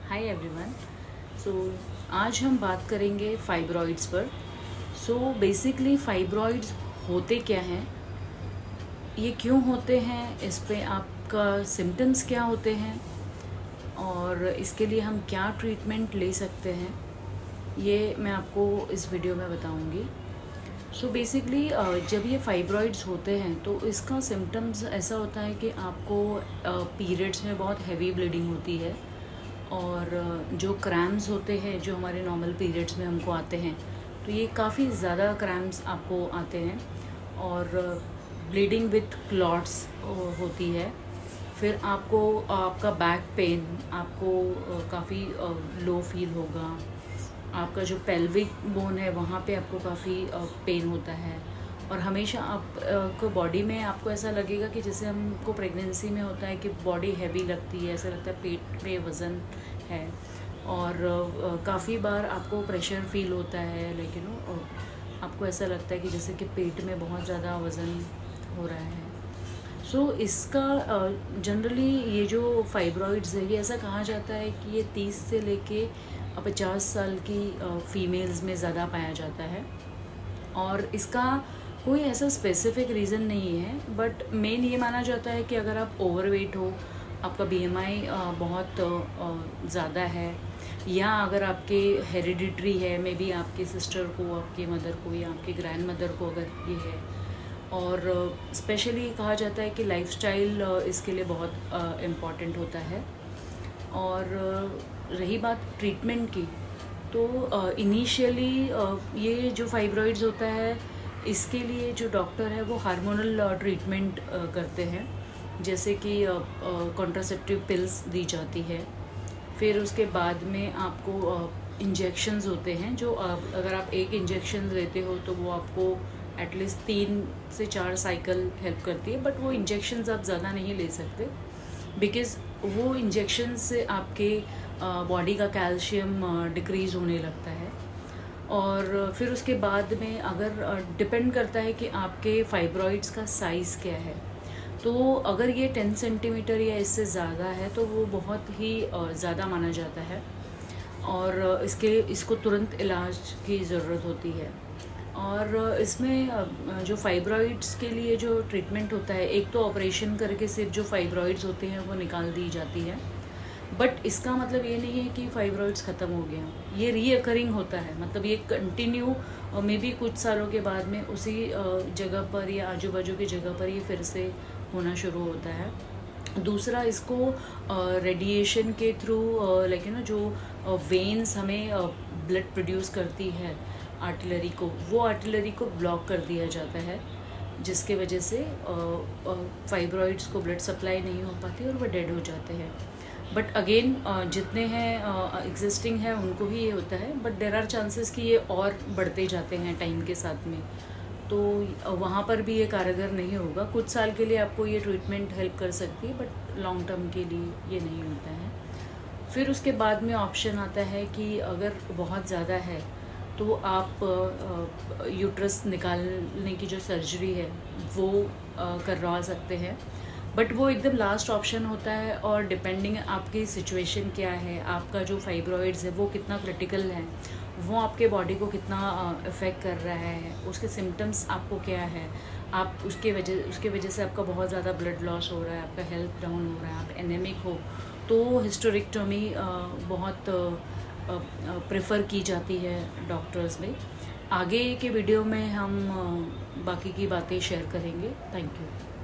Hi everyone. सो आज हम बात करेंगे फाइब्रॉइड्स पर। बेसिकली फाइब्रॉइड्स होते क्या हैं, ये क्यों होते हैं, इस पे आपका सिम्टम्स क्या होते हैं और इसके लिए हम क्या ट्रीटमेंट ले सकते हैं, ये मैं आपको इस वीडियो में बताऊंगी। बेसिकली जब ये फाइब्रॉइड्स होते हैं तो इसका सिम्टम्स ऐसा होता है कि आपको पीरियड्स में बहुत हैवी ब्लीडिंग होती है और जो क्रैम्स होते हैं जो हमारे नॉर्मल पीरियड्स में हमको आते हैं, तो ये काफ़ी ज़्यादा क्रैम्स आपको आते हैं और ब्लीडिंग विथ क्लॉट्स होती है। फिर आपको आपका बैक पेन आपको काफ़ी लो फील होगा। आपका जो पेल्विक बोन है वहाँ पे आपको काफ़ी पेन होता है और हमेशा आप को बॉडी में आपको ऐसा लगेगा कि जैसे हमको प्रेगनेंसी में होता है कि बॉडी हैवी लगती है, ऐसा लगता है पेट में वज़न है। और काफ़ी बार आपको प्रेशर फील होता है, लेकिन आपको ऐसा लगता है कि जैसे कि पेट में बहुत ज़्यादा वज़न हो रहा है। इसका जनरली ये जो फाइब्रॉइड्स है, ये ऐसा कहा जाता है कि ये 30 से लेके 50 साल की फ़ीमेल्स में ज़्यादा पाया जाता है और इसका कोई ऐसा स्पेसिफिक रीज़न नहीं है। बट मेन ये माना जाता है कि अगर आप ओवरवेट हो, आपका बीएमआई बहुत ज़्यादा है, या अगर आपके हेरिडिटरी है, मे बी आपके सिस्टर को, आपके मदर को या आपके ग्रैंड मदर को अगर ये है, और स्पेशली कहा जाता है कि लाइफस्टाइल इसके लिए बहुत इम्पॉर्टेंट होता है। और रही बात ट्रीटमेंट की, तो इनिशियली ये जो फाइब्रॉइड्स होता है इसके लिए जो डॉक्टर है वो हार्मोनल ट्रीटमेंट करते हैं, जैसे कि कॉन्ट्रासेप्टिव पिल्स दी जाती है। फिर उसके बाद में आपको इंजेक्शंस होते हैं, जो अगर आप एक इंजेक्शन लेते हो तो वो आपको एटलीस्ट 3 से 4 साइकिल हेल्प करती है। बट वो इंजेक्शंस आप ज़्यादा नहीं ले सकते, बिकॉज़ वो इंजेक्शन से आपके बॉडी का कैल्शियम डिक्रीज़ होने लगता है। और फिर उसके बाद में अगर डिपेंड करता है कि आपके फाइब्रॉइड्स का साइज़ क्या है, तो अगर ये 10 सेंटीमीटर या इससे ज़्यादा है तो वो बहुत ही ज़्यादा माना जाता है और इसको तुरंत इलाज की ज़रूरत होती है। और इसमें जो फाइब्रॉइड्स के लिए जो ट्रीटमेंट होता है, एक तो ऑपरेशन करके सिर्फ जो फाइब्रॉइड्स होते हैं वो निकाल दी जाती है। बट इसका मतलब ये नहीं है कि फाइब्रॉइड्स ख़त्म हो गया, ये रीअकरिंग होता है। मतलब ये कंटिन्यू मे बी कुछ सालों के बाद में उसी जगह पर या आजू बाजू की जगह पर ये फिर से होना शुरू होता है। दूसरा, इसको रेडिएशन के थ्रू जो वेन्स हमें ब्लड प्रोड्यूस करती है आर्टिलरी को, वो आर्टिलरी को ब्लॉक कर दिया जाता है, जिसके वजह से फाइब्रॉइड्स को ब्लड सप्लाई नहीं हो पाती और वो डेड हो जाते हैं। बट अगेन जितने हैं एग्जिस्टिंग है उनको ही ये होता है, बट देर आर चांसेस कि ये और बढ़ते जाते हैं टाइम के साथ में, तो वहाँ पर भी ये कारगर नहीं होगा। कुछ साल के लिए आपको ये ट्रीटमेंट हेल्प कर सकती है, बट लॉन्ग टर्म के लिए ये नहीं होता है। फिर उसके बाद में ऑप्शन आता है कि अगर बहुत ज़्यादा है तो आप यूट्रस निकालने की जो सर्जरी है वो करवा सकते हैं, बट वो एकदम लास्ट ऑप्शन होता है। और डिपेंडिंग आपकी सिचुएशन क्या है, आपका जो फाइब्रॉइड्स है वो कितना क्रिटिकल है, वो आपके बॉडी को कितना इफ़ेक्ट कर रहा है, उसके सिम्टम्स आपको क्या है, आप उसके वजह से आपका बहुत ज़्यादा ब्लड लॉस हो रहा है, आपका हेल्थ डाउन हो रहा है, आप एनेमिक हो, तो हिस्टेरेक्टोमी बहुत प्रेफर की जाती है डॉक्टर्स में। आगे के वीडियो में हम बाकी की बातें शेयर करेंगे। Thank you.